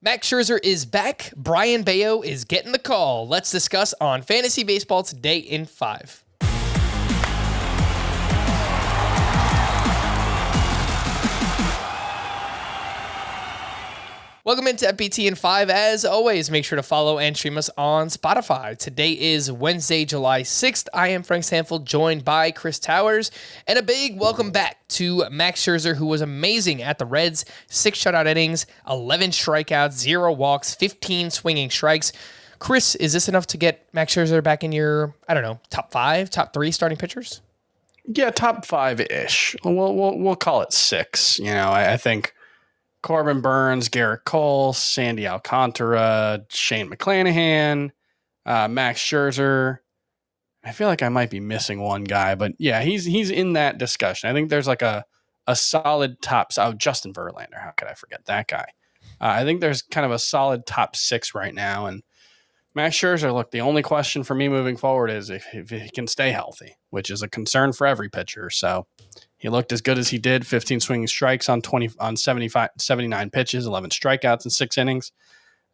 Max Scherzer is back. Brayan Bello is getting the call. Let's discuss on Fantasy Baseball today in 5. Welcome into FBT in 5. As always, make sure to follow and stream us on Spotify. Today is Wednesday, July 6th. I am Frank Stanfield, joined by Chris Towers. And a big welcome back to Max Scherzer, who was amazing at the Reds. 6 shutout innings, 11 strikeouts, 0 walks, 15 swinging strikes. Chris, is this enough to get Max Scherzer back in your, top 5, top 3 starting pitchers? Yeah, top 5-ish. We'll call it 6. I think Corbin Burns, Garrett Cole, Sandy Alcantara, Shane McClanahan, Max Scherzer. I feel like I might be missing one guy, but yeah, he's in that discussion. I think there's like a solid top. Oh, Justin Verlander. How could I forget that guy? I think there's kind of a solid top 6 right now. And Max Scherzer, look, the only question for me moving forward is if he can stay healthy, which is a concern for every pitcher. So he looked as good as he did, 15 swinging strikes on 79 pitches, 11 strikeouts in 6 innings.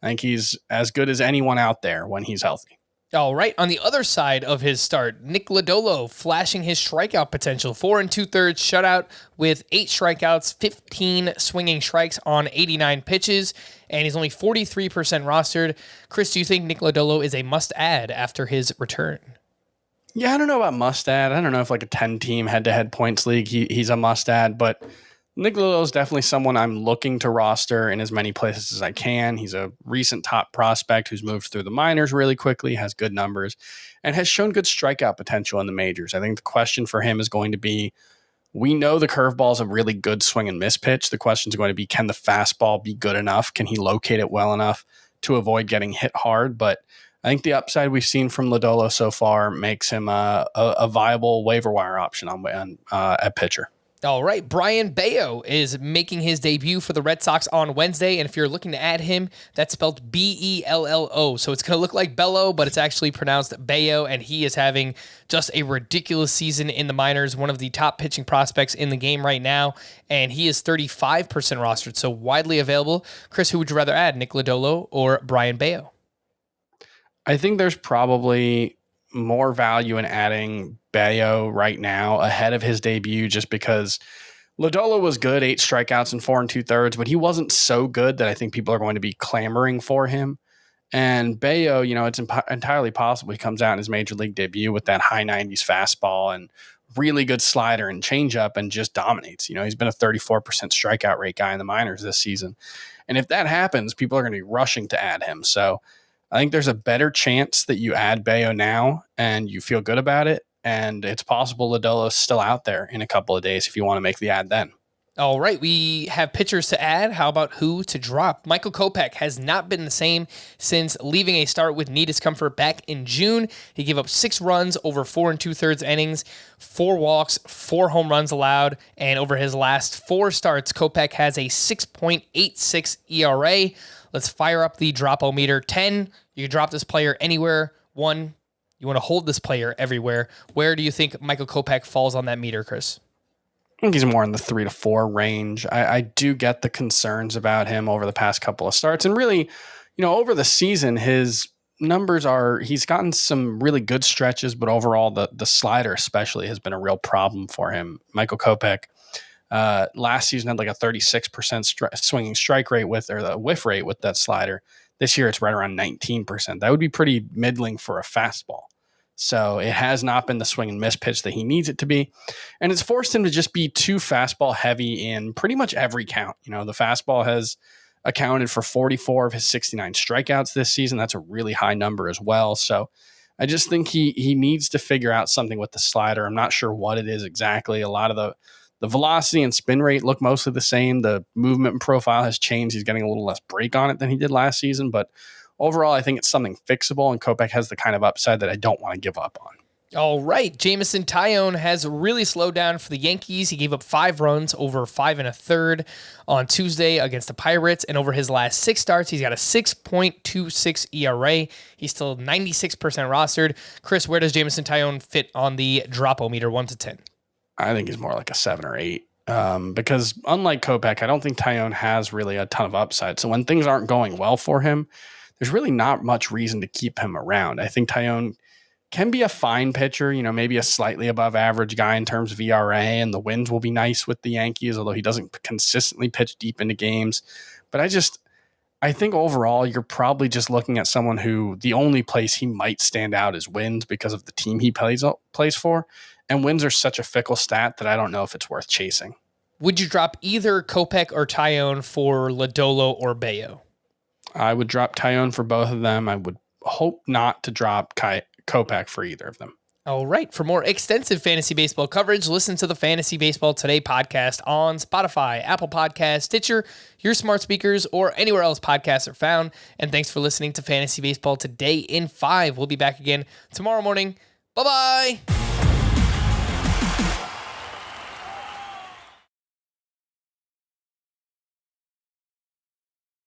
I think he's as good as anyone out there when he's healthy. All right. On the other side of his start, Nick Lodolo flashing his strikeout potential. 4 2/3 shutout with 8 strikeouts, 15 swinging strikes on 89 pitches, and he's only 43% rostered. Chris, do you think Nick Lodolo is a must-add after his return? Yeah, I don't know about must-add. I don't know if like a 10-team head-to-head points league, he's a must-add, but Nick Lodolo is definitely someone I'm looking to roster in as many places as I can. He's a recent top prospect who's moved through the minors really quickly, has good numbers, and has shown good strikeout potential in the majors. I think the question for him is going to be, we know the curveball is a really good swing and miss pitch. The question is going to be, can the fastball be good enough? Can he locate it well enough to avoid getting hit hard? But I think the upside we've seen from Lodolo so far makes him a viable waiver wire option at pitcher. All right, Brayan Bello is making his debut for the Red Sox on Wednesday, and if you're looking to add him, that's spelled Bello. So it's going to look like Bello, but it's actually pronounced Baio, and he is having just a ridiculous season in the minors, one of the top pitching prospects in the game right now, and he is 35% rostered, so widely available. Chris, who would you rather add, Nick Lodolo or Brayan Bello? I think there's probably more value in adding Baio right now ahead of his debut, just because Lodolo was good, 8 strikeouts and 4 2/3, but he wasn't so good that I think people are going to be clamoring for him. And Baio, it's entirely possible he comes out in his major league debut with that high 90s fastball and really good slider and changeup and just dominates. He's been a 34% strikeout rate guy in the minors this season. And if that happens, people are going to be rushing to add him. So I think there's a better chance that you add Baio now and you feel good about it. And it's possible Lodolo's still out there in a couple of days if you want to make the add then. All right, we have pitchers to add. How about who to drop? Michael Kopech has not been the same since leaving a start with knee discomfort back in June. He gave up 6 runs over 4 2/3 innings, 4 walks, 4 home runs allowed, and over his last 4 starts, Kopech has a 6.86 ERA. Let's fire up the drop-o-meter. 10, you can drop this player anywhere. 1, you want to hold this player everywhere. Where do you think Michael Kopech falls on that meter, Chris? I think he's more in the 3 to 4 range. I do get the concerns about him over the past couple of starts. And really, over the season, his numbers he's gotten some really good stretches, but overall the slider especially has been a real problem for him. Michael Kopech last season had like a 36% swinging strike rate or the whiff rate with that slider. This year it's right around 19%. That would be pretty middling for a fastball. So it has not been the swing and miss pitch that he needs it to be. And it's forced him to just be too fastball heavy in pretty much every count. The fastball has accounted for 44 of his 69 strikeouts this season. That's a really high number as well. So I just think he needs to figure out something with the slider. I'm not sure what it is exactly. A lot of the velocity and spin rate look mostly the same. The movement profile has changed. He's getting a little less break on it than he did last season. But overall, I think it's something fixable, and Kopech has the kind of upside that I don't want to give up on. All right, Jameson Taillon has really slowed down for the Yankees. He gave up 5 runs over 5 1/3 on Tuesday against the Pirates, and over his last 6 starts, he's got a 6.26 ERA. He's still 96% rostered. Chris, where does Jameson Taillon fit on the drop-o-meter 1 to 10? I think he's more like a 7 or 8. Because unlike Kopech, I don't think Taillon has really a ton of upside. So when things aren't going well for him, there's really not much reason to keep him around. I think Taillon can be a fine pitcher, maybe a slightly above average guy in terms of ERA, and the wins will be nice with the Yankees, although he doesn't consistently pitch deep into games. But I think overall, you're probably just looking at someone who the only place he might stand out is wins because of the team he plays for. And wins are such a fickle stat that I don't know if it's worth chasing. Would you drop either Kopech or Taillon for Lodolo or Baio? I would drop Taillon for both of them. I would hope not to drop Kopech for either of them. All right. For more extensive fantasy baseball coverage, listen to the Fantasy Baseball Today podcast on Spotify, Apple Podcasts, Stitcher, your smart speakers, or anywhere else podcasts are found. And thanks for listening to Fantasy Baseball Today in 5. We'll be back again tomorrow morning. Bye-bye.